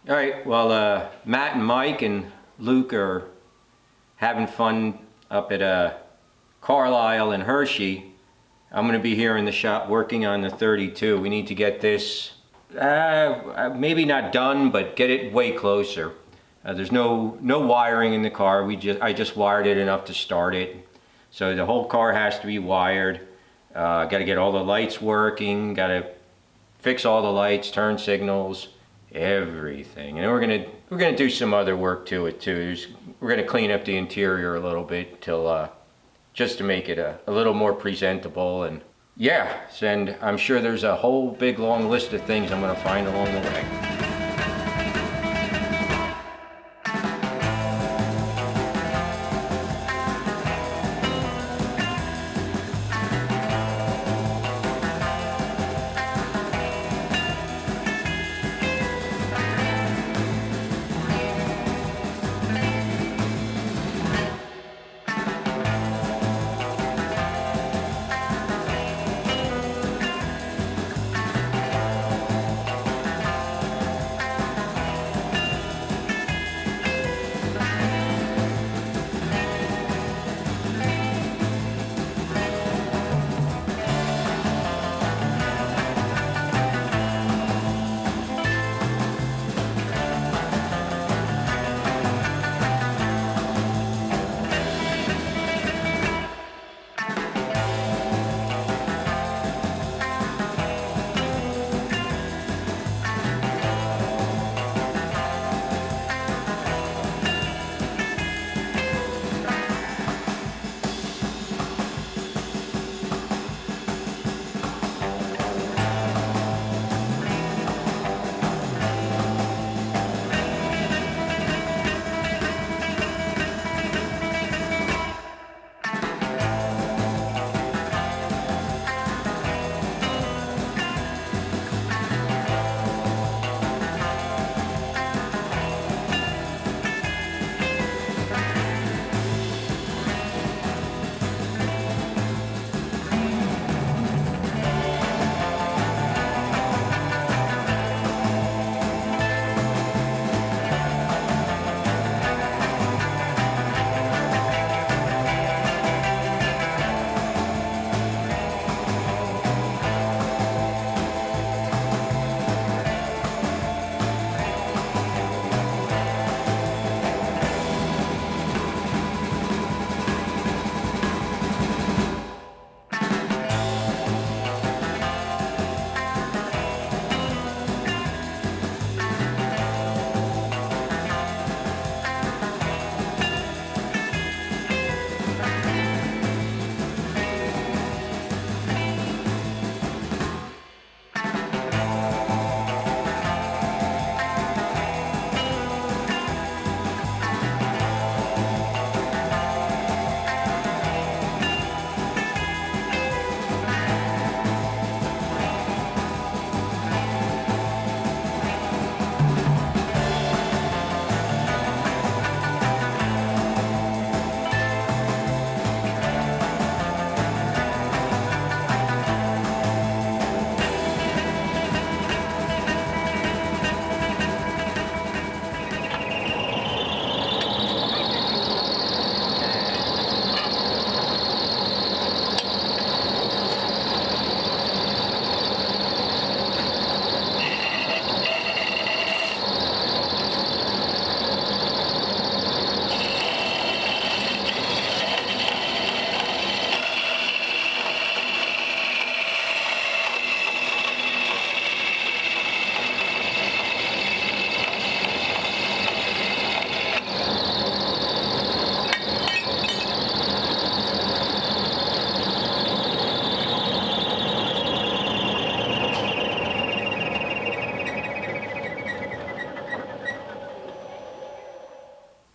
All right, well, Matt and Mike and Luke are having fun up at Carlisle and Hershey. I'm going to be here in the shop working on the 32. We need to get this, maybe not done, but get it way closer. There's no wiring in the car. I just wired it enough to start it. So the whole car has to be wired. Got to get all the lights working. Got to fix all the lights, turn signals, everything. And we're gonna do some other work to it too. We're gonna clean up the interior a little bit till just to make it a little more presentable. And yeah, and I'm sure there's a whole big long list of things I'm gonna find along the way.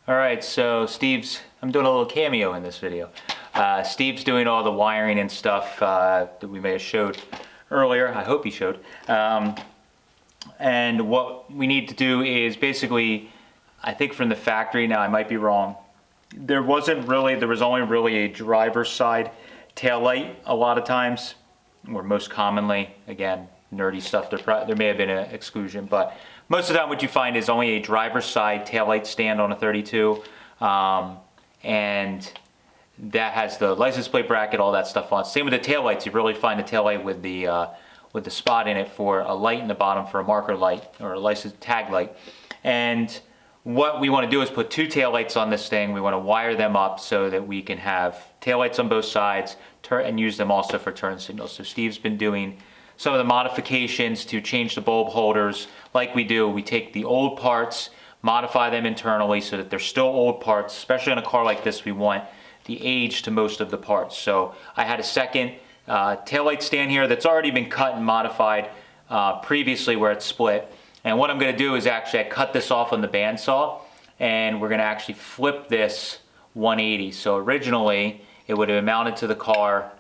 Alright, so I'm doing a little cameo in this video. Steve's doing all the wiring and stuff that we may have showed earlier. I hope he showed. And what we need to do is basically, I think from the factory, now I might be wrong, there was only really a driver's side tail light a lot of times, or most commonly, again, nerdy stuff, there may have been an exclusion, but most of the time what you find is only a driver's side taillight stand on a 32, and that has the license plate bracket, all that stuff on. Same with the taillights. You really find the taillight with the spot in it for a light in the bottom for a marker light or a license tag light. And what we want to do is put 2 taillights on this thing. We want to wire them up so that we can have taillights on both sides and use them also for turn signals. So Steve's been doing some of the modifications to change the bulb holders. Like we do, we take the old parts, modify them internally so that they're still old parts. Especially on a car like this, we want the age to most of the parts. So I had a second taillight stand here that's already been cut and modified previously where it's split. And what I'm going to do is actually I cut this off on the bandsaw, and we're going to actually flip this 180. So originally it would have mounted to the car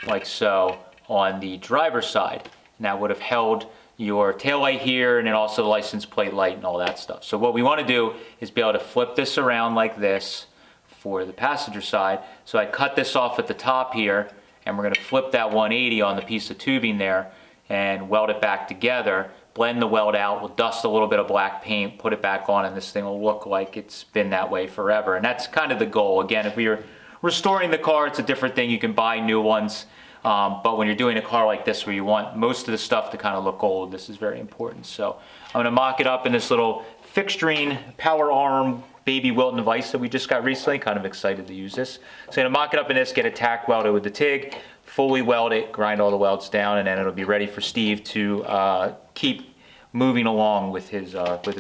like so on the driver's side, and that would have held your taillight here and then also the license plate light and all that stuff. So what we want to do is be able to flip this around like this for the passenger side. So I cut this off at the top here, and we're going to flip that 180 on the piece of tubing there and weld it back together, blend the weld out, we'll dust a little bit of black paint, put it back on, and this thing will look like it's been that way forever. And that's kind of the goal. Again, if you're restoring the car, it's a different thing. You can buy new ones. But when you're doing a car like this where you want most of the stuff to kind of look old, this is very important. So I'm going to mock it up in this little fixturing power arm baby Wilton device that we just got recently. Kind of excited to use this. So I'm going to mock it up in this, get it tack welded with the TIG, fully weld it, grind all the welds down, and then it'll be ready for Steve to keep moving along with his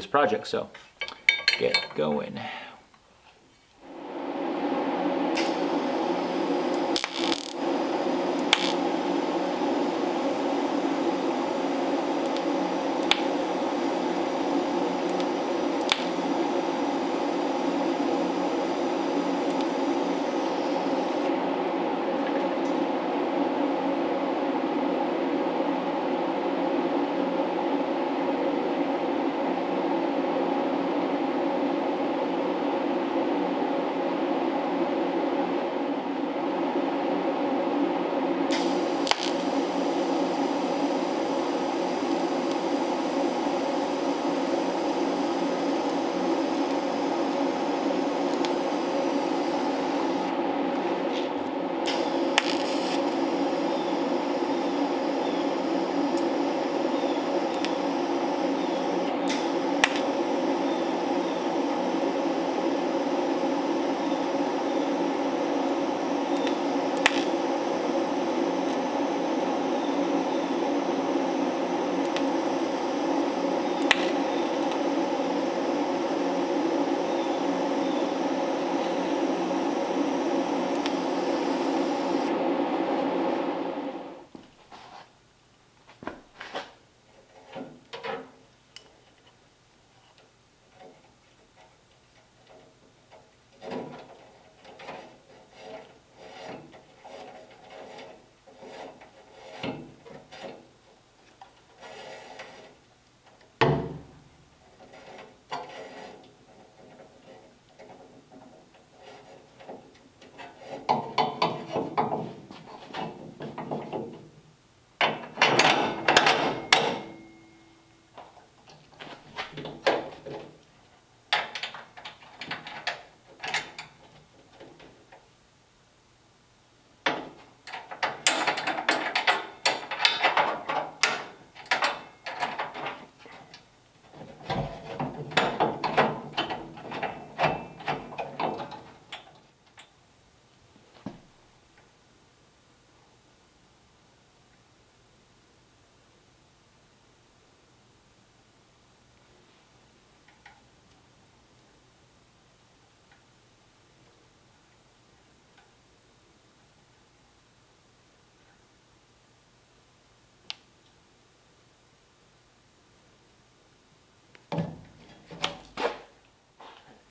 project. So get going.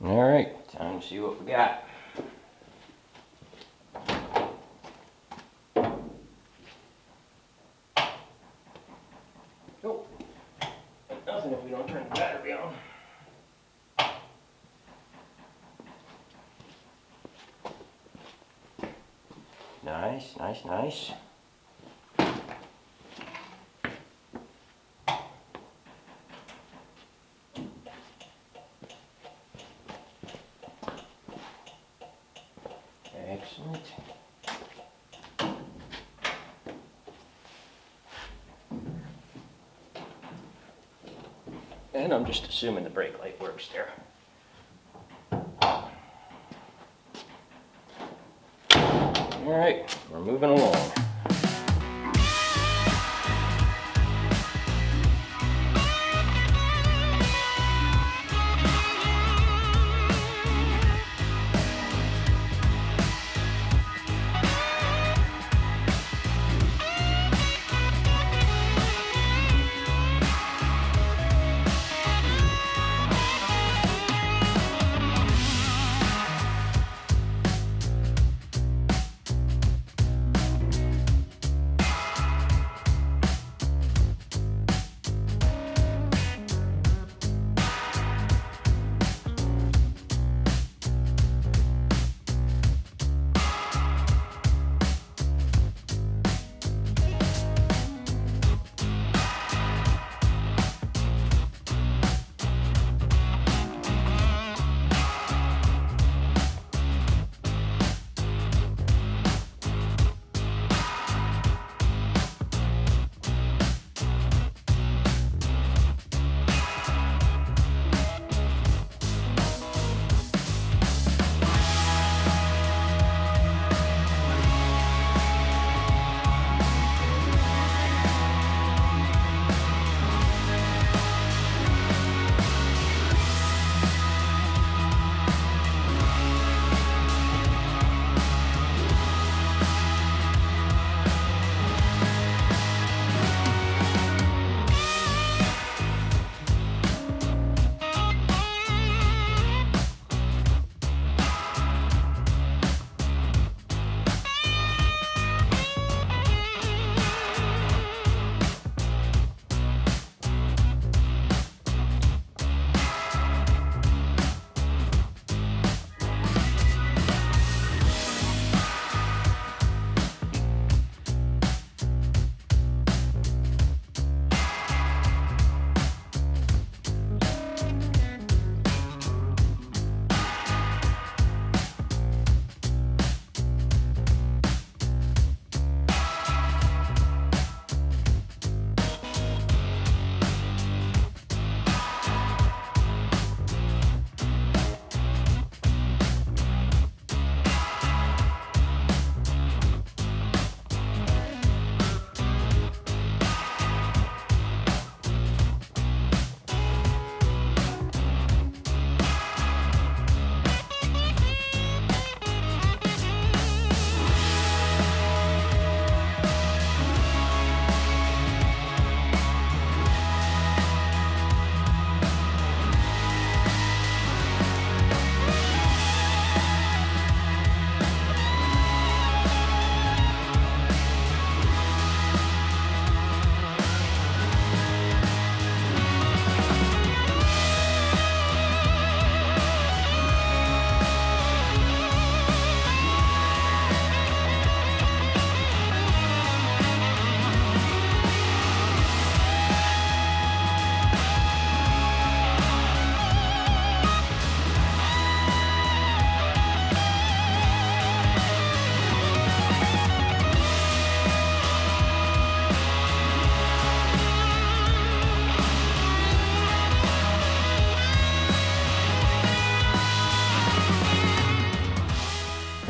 All right, time to see what we got. Oh, nothing if we don't turn the battery on. Nice, nice, nice. Excellent. And I'm just assuming the brake light works there. All right, we're moving along.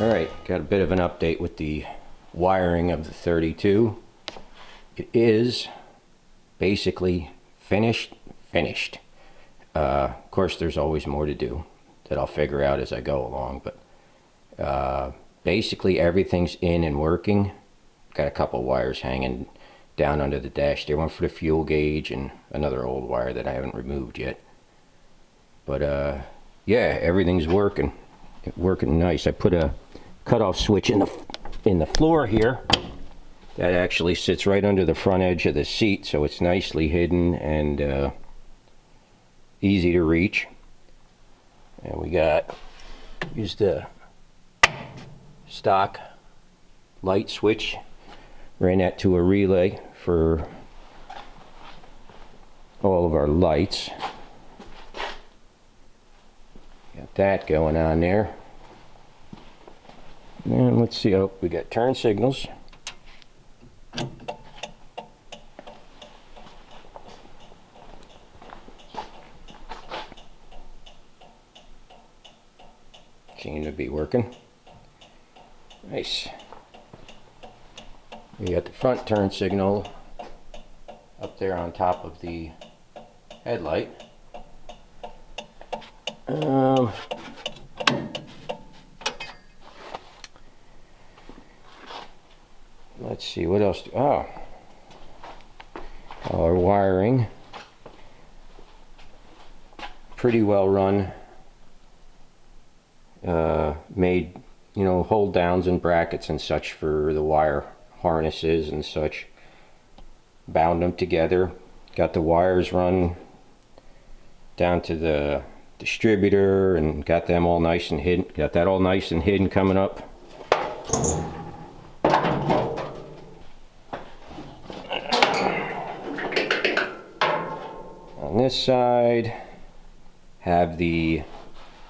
All right, got a bit of an update with the wiring of the 32. It is basically finished. Of course, there's always more to do that I'll figure out as I go along, but basically everything's in and working. Got a couple wires hanging down under the dash there, one for the fuel gauge and another old wire that I haven't removed yet. But yeah, everything's working nice. I put a cutoff switch in the floor here that actually sits right under the front edge of the seat, so it's nicely hidden and easy to reach. And we used the stock light switch, ran that to a relay for all of our lights. Got that going on there. And let's see, oh, we got turn signals. Seem to be working. Nice. We got the front turn signal up there on top of the headlight. Let's see, what else? Our wiring. Pretty well run. Made, you know, hold downs and brackets and such for the wire harnesses and such. Bound them together. Got the wires run down to the distributor and got them all nice and hidden. Got that all nice and hidden coming up. On this side, have the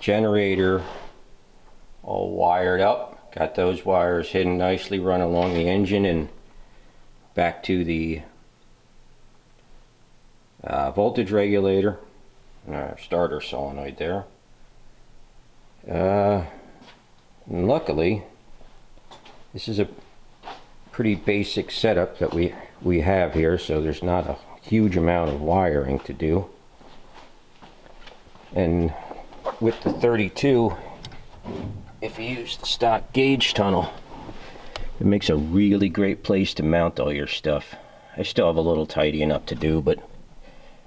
generator all wired up. Got those wires hidden nicely, run along the engine and back to the voltage regulator. Starter solenoid there. And luckily, this is a pretty basic setup that we have here, so there's not a huge amount of wiring to do. And with the 32, if you use the stock gauge tunnel, it makes a really great place to mount all your stuff. I still have a little tidying up to do, but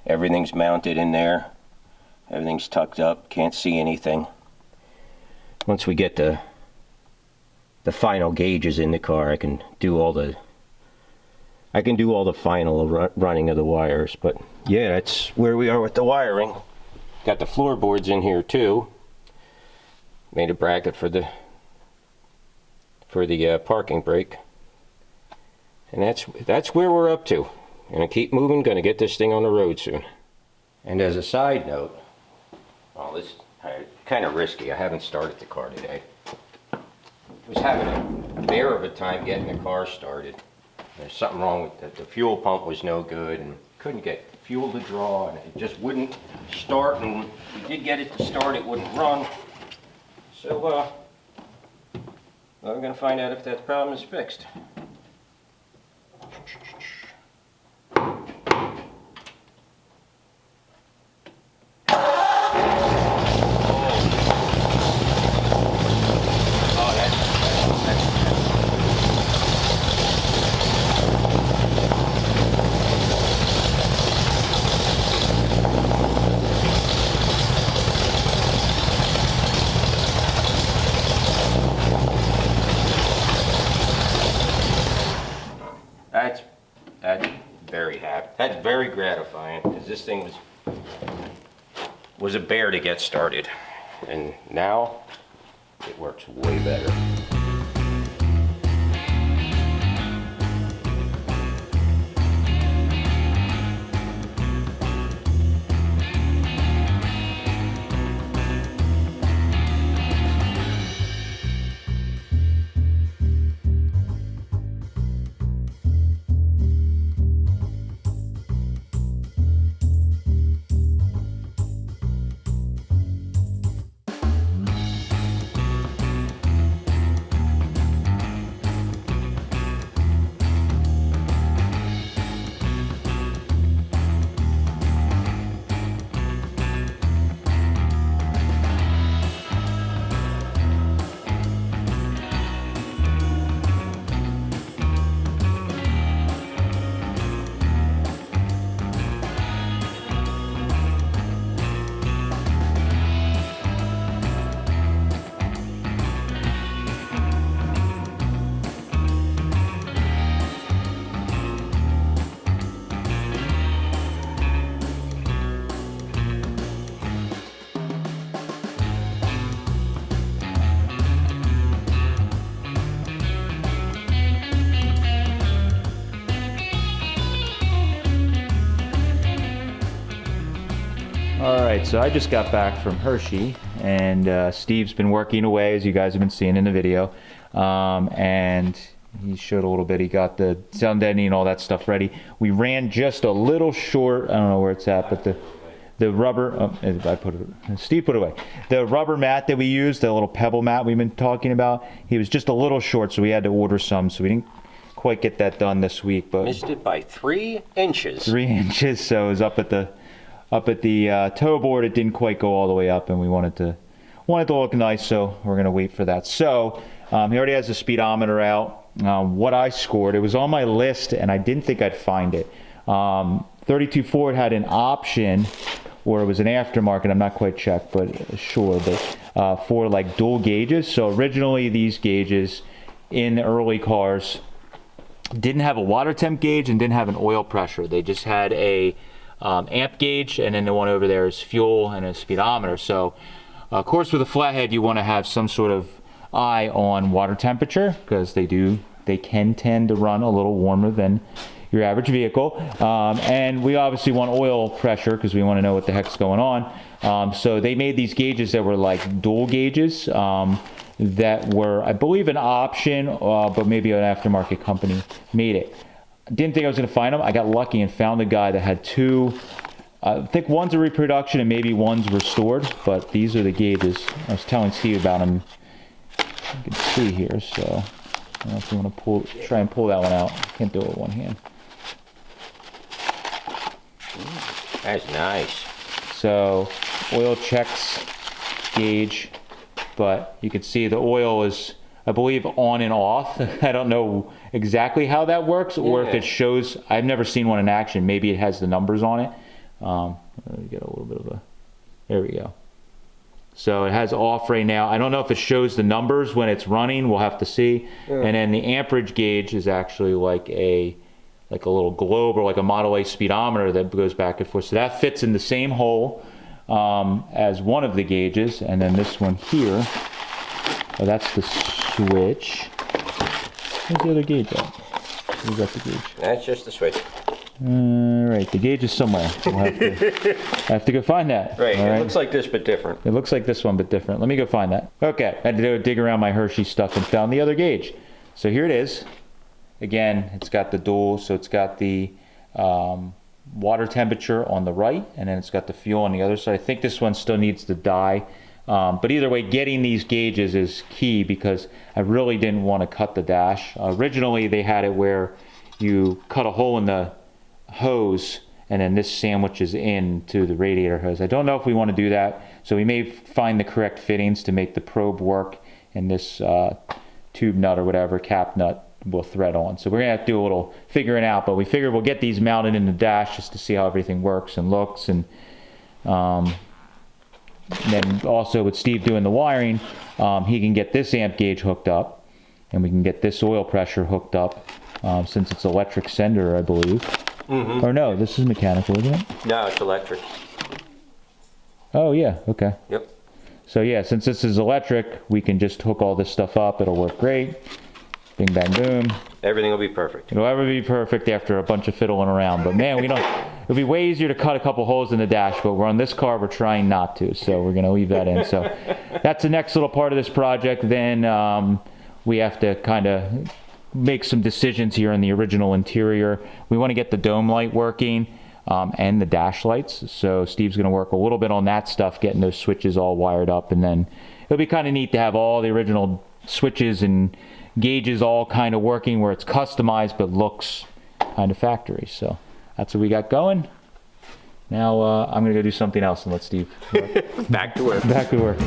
everything's mounted in there. Everything's tucked up, can't see anything. Once we get the final gauges in the car, I can do all the final running of the wires. But yeah, that's where we are with the wiring. Got the floorboards in here too. Made a bracket for the parking brake. And that's where we're up to. Gonna keep moving, gonna get this thing on the road soon. And as a side note, well, this is kind of risky. I haven't started the car today. Was having a bear of a time getting the car started. There's something wrong with the fuel pump was no good and couldn't get fuel to draw, and it just wouldn't start, and when we did get it to start, it wouldn't run. So well, we're going to find out if that problem is fixed. That's very happy. That's very gratifying, because this thing was a bear to get started, and now it works way better. Alright, so I just got back from Hershey, and Steve's been working away, as you guys have been seeing in the video. and he showed a little bit. He got the sound deadening and all that stuff ready. We ran just a little short. I don't know where it's at, but the rubber. Steve put it away. The rubber mat that we used, the little pebble mat we've been talking about. He was just a little short, so we had to order some. So we didn't quite get that done this week, but Missed it by 3 inches. 3 inches. So it was up at the toe board. It didn't quite go all the way up, and we wanted to look nice. So we're gonna wait for that. So he already has the speedometer out. What I scored, it was on my list, and I didn't think I'd find it. 32 Ford had an option, or it was an aftermarket, I'm not quite sure, but for like dual gauges. So originally these gauges in the early cars didn't have a water temp gauge and didn't have an oil pressure. They just had a amp gauge, and then the one over there is fuel and a speedometer. So of course with a flathead you want to have some sort of eye on water temperature, because they can tend to run a little warmer than your average vehicle, and we obviously want oil pressure because we want to know what the heck's going on. So they made these gauges that were like dual gauges, that were, I believe, an option, but maybe an aftermarket company made it. Didn't think I was going to find them. I got lucky and found a guy that had 2. I think one's a reproduction and maybe one's restored, but these are the gauges. I was telling Steve about them. You can see here, so I don't know if you want to try and pull that one out. Can't do it with one hand. That's nice. So oil checks gauge, but you can see the oil is, I believe, on and off. I don't know exactly how that works, or if it shows. I've never seen one in action. Maybe it has the numbers on it. Let me get a little bit of a, there we go. So it has off right now. I don't know if it shows the numbers when it's running. We'll have to see. And then the amperage gauge is actually like a little globe, or like a Model A speedometer that goes back and forth. So that fits in the same hole as one of the gauges. And then this one here, oh, that's the switch. Where's the other gauge at? Where's that the gauge? That's just the switch. All right, the gauge is somewhere. We'll have to go find that. Right, All it looks like this but different. It looks like this one, but different. Let me go find that. Okay, I had to go dig around my Hershey stuff and found the other gauge. So here it is. Again, it's got the dual, so it's got the water temperature on the right, and then it's got the fuel on the other side. I think this one still needs to die. But either way, getting these gauges is key, because I really didn't want to cut the dash. Originally, they had it where you cut a hole in the hose, and then this sandwiches into the radiator hose. I don't know if we want to do that, so we may find the correct fittings to make the probe work, and this tube nut or whatever, cap nut, will thread on. So we're gonna have to do a little figuring out, but we figured we'll get these mounted in the dash just to see how everything works and looks. And then also with Steve doing the wiring, he can get this amp gauge hooked up, and we can get this oil pressure hooked up, since it's electric sender, I believe. Or no, this is mechanical, isn't it? No, it's electric. Oh yeah, okay. Yep. So yeah, since this is electric, we can just hook all this stuff up. It'll work great. Bing, bang, boom. Everything will be perfect. It'll ever be perfect after a bunch of fiddling around. But man, it'll be way easier to cut a couple holes in the dash, but we're on this car, we're trying not to. So we're going to leave that in. So that's the next little part of this project. Then we have to kind of make some decisions here on the original interior. We want to get the dome light working, and the dash lights. So Steve's going to work a little bit on that stuff, getting those switches all wired up. And then it'll be kind of neat to have all the original switches and gauges all kind of working where it's customized but looks kind of factory. So that's what we got going. Now I'm going to go do something else and let Steve work. Back to work. Back to work.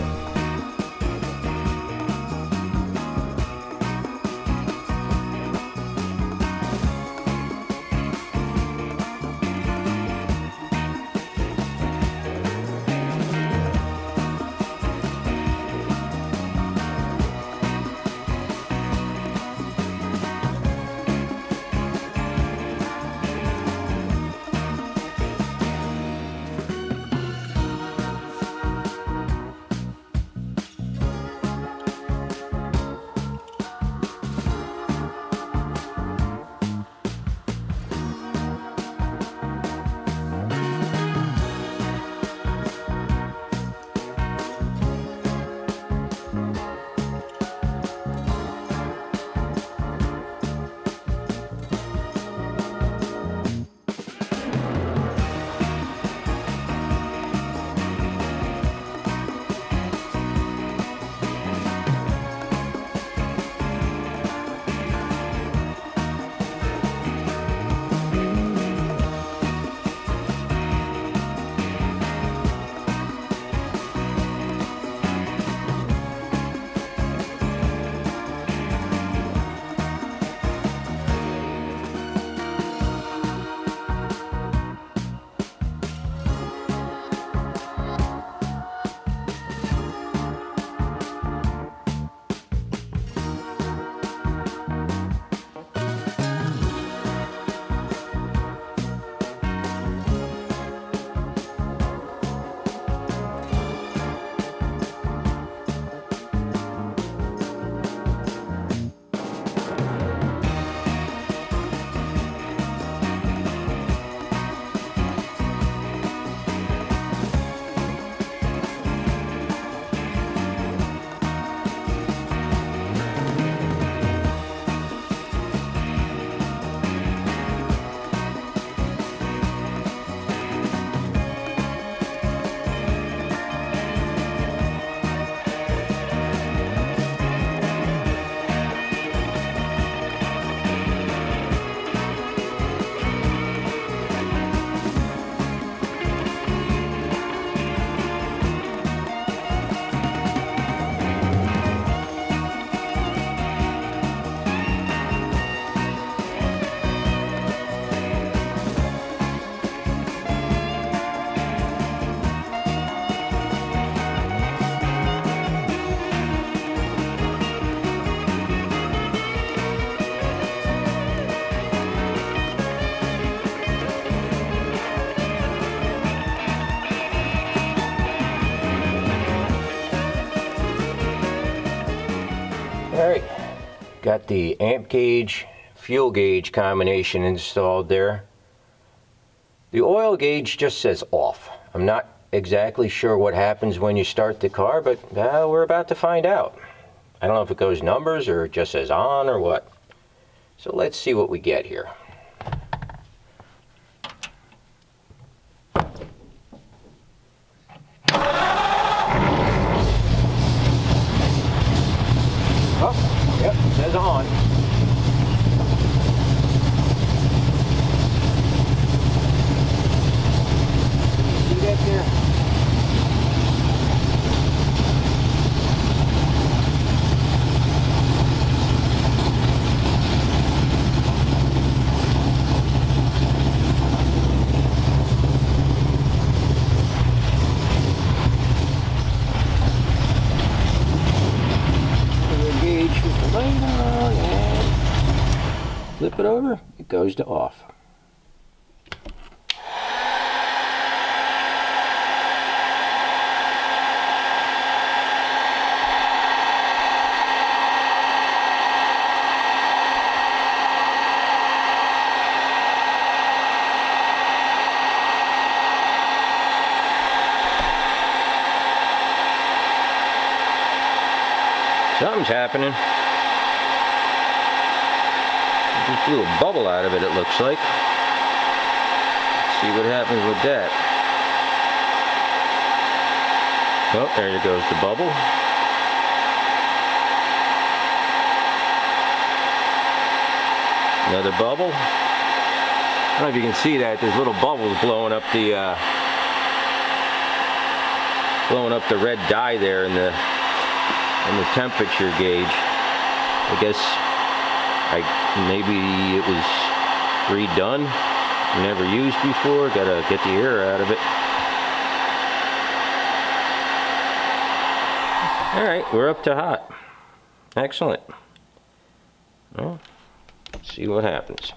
Got the amp gauge, fuel gauge combination installed there. The oil gauge just says off. I'm not exactly sure what happens when you start the car, but we're about to find out. I don't know if it goes numbers or it just says on or what. So let's see what we get here. Oh, yep, it says on. See that there? Flip it over, it goes to off. Something's happening. Just blew a bubble out of it, it looks like. Let's see what happens with that. Oh, there goes the bubble. Another bubble. I don't know if you can see that. There's little bubbles blowing up the red dye there in the temperature gauge. I guess maybe it was redone, never used before. Gotta get the air out of it. All right, we're up to hot. Excellent. Well, see what happens.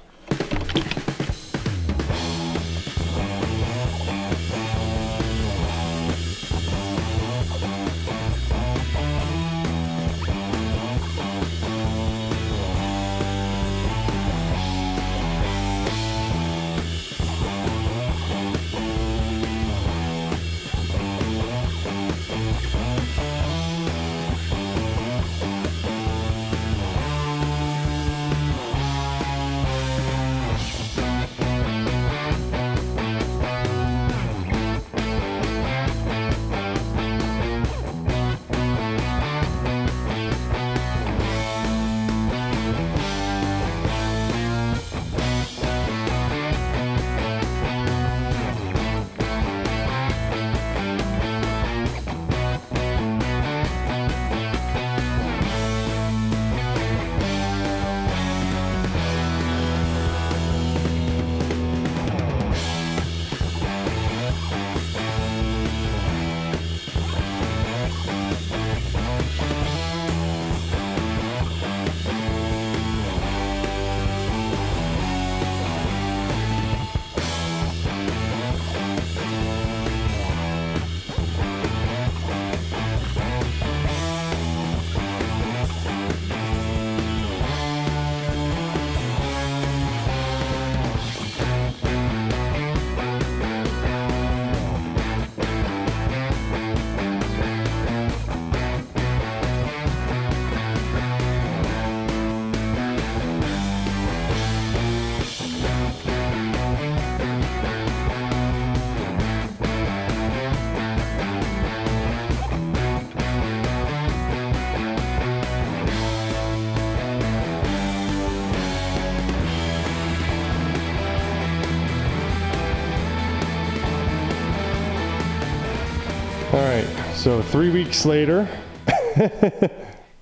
All right, so 3 weeks later.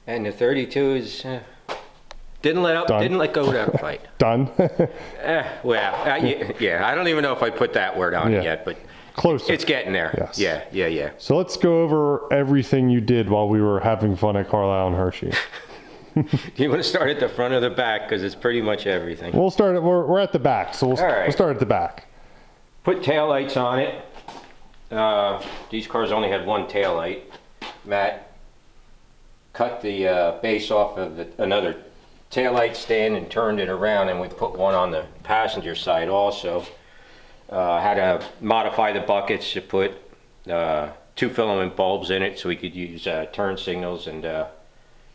And the 32 is didn't let go without a fight. Done. Yeah, I don't even know if I put that word on it yet, but closer. It's getting there. Yes. Yeah. So let's go over everything you did while we were having fun at Carlisle and Hershey. Do you want to start at the front or the back? Because it's pretty much everything. We'll start at, we're at the back, so we'll start at the back. Put taillights on it. These cars only had one taillight. Matt cut the base off of another taillight stand and turned it around, and we put one on the passenger side also. Had to modify the buckets to put 2 filament bulbs in it so we could use turn signals and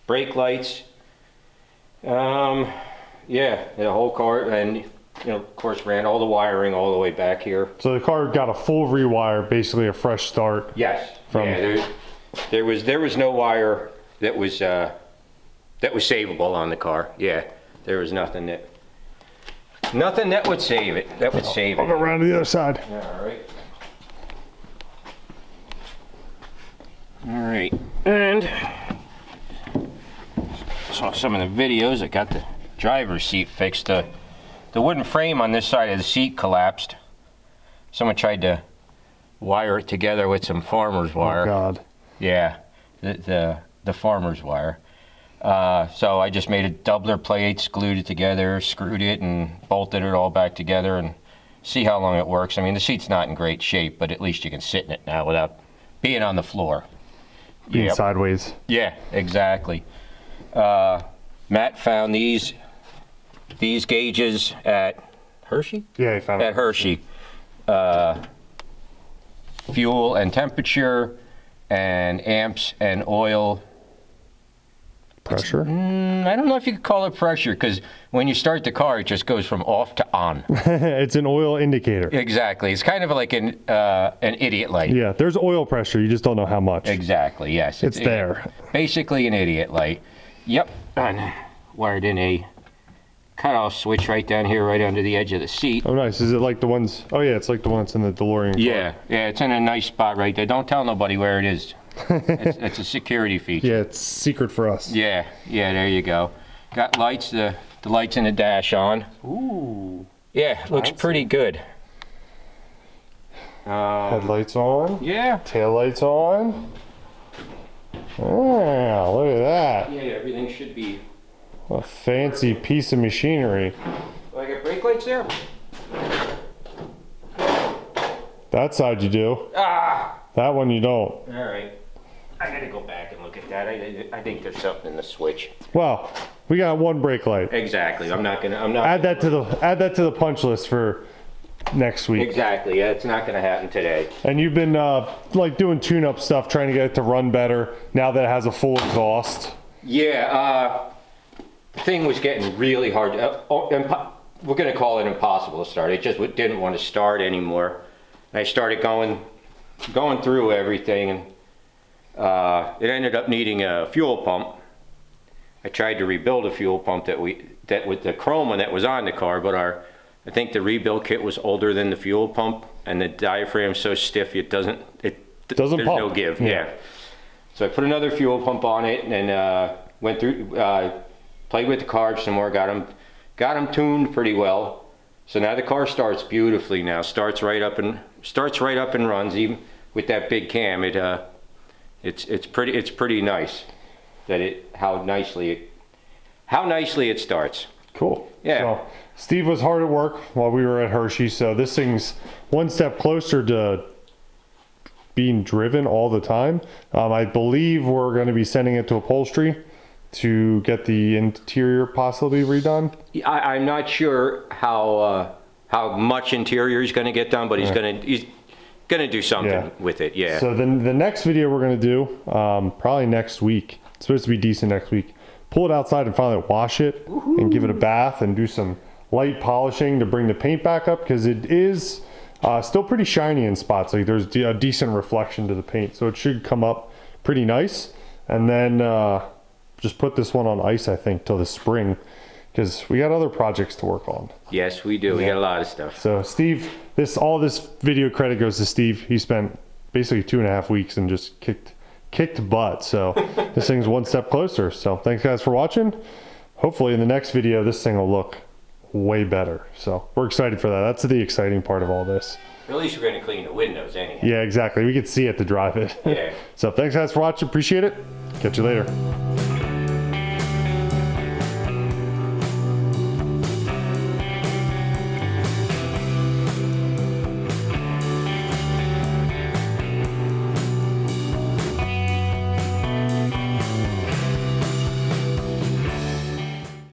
brake lights. Yeah, the whole car, and you know, of course, ran all the wiring all the way back here. So the car got a full rewire, basically a fresh start. Yes. From there was no wire that was savable on the car. Yeah, there was nothing that would save it. That would save I'll it. go around to the other side. All right. All right, and saw some of the videos. I got the driver's seat fixed. The wooden frame on this side of the seat collapsed. Someone tried to wire it together with some farmer's wire. Oh God. Yeah, the farmer's wire. So I just made a doubler plates, glued it together, screwed it, and bolted it all back together, and see how long it works. I mean, the seat's not in great shape, but at least you can sit in it now without being on the floor. Being Yep. sideways. Yeah, exactly. Matt found these gauges at Hershey? Yeah, he found At it. Hershey. Fuel and temperature and amps and oil. Pressure. I don't know if you could call it pressure, because when you start the car, it just goes from off to on. It's an oil indicator. Exactly. It's kind of like an idiot light. Yeah, there's oil pressure. You just don't know how much. Exactly, yes. It's there. Basically an idiot light. Yep. And wired in a cutoff switch right down here, right under the edge of the seat. Oh, nice. Is it like the ones? Oh, yeah, it's like the ones in the DeLorean car. Yeah, it's in a nice spot right there. Don't tell nobody where it is. It's a security feature. Yeah, it's secret for us. Yeah, there you go. Got lights, the lights in the dash on. Ooh. Yeah, looks pretty good. Headlights on. Yeah. Taillights on. Yeah, look at that. Yeah, everything should be. A fancy piece of machinery. Do I got brake lights there? That side you do. Ah! That one you don't. All right. I gotta go back and look at that. I think there's something in the switch. Well, we got one brake light. Exactly. I'm not. Add that to the punch list for next week. Exactly. Yeah, it's not gonna happen today. And you've been like doing tune-up stuff, trying to get it to run better now that it has a full exhaust. Yeah. The thing was getting really hard. We're gonna call it impossible to start. It just didn't want to start anymore. I started going through everything, and it ended up needing a fuel pump. I tried to rebuild a fuel pump that with the chrome one that was on the car, but I think the rebuild kit was older than the fuel pump, and the diaphragm's so stiff there's pump. no give. Yeah. So I put another fuel pump on it, and went through, played with the carbs some more, got them tuned pretty well. So now the car starts beautifully now. Starts right up and runs, even with that big cam. It's pretty nice how nicely it starts. Cool. Yeah. So Steve was hard at work while we were at Hershey, so this thing's one step closer to being driven all the time. I believe we're going to be sending it to upholstery to get the interior possibly redone. I'm not sure how much interior he's going to get done, but he's gonna do something with it. Yeah. So then the next video we're going to do, probably next week. It's supposed to be decent next week. Pull it outside and finally wash it and give it a bath and do some light polishing to bring the paint back up, because it is still pretty shiny in spots. Like there's a decent reflection to the paint, so it should come up pretty nice. And then just put this one on ice, I think, till the spring, because we got other projects to work on. Yes, we do. We got a lot of stuff. So Steve, all this video credit goes to Steve. He spent basically 2.5 weeks and just kicked butt. So this thing's one step closer. So thanks guys for watching. Hopefully in the next video, this thing will look way better. So we're excited for that. That's the exciting part of all this. At least we're going to clean the windows anyhow. Yeah, exactly. We can see it to drive it. Yeah. So thanks guys for watching. Appreciate it. Catch you later.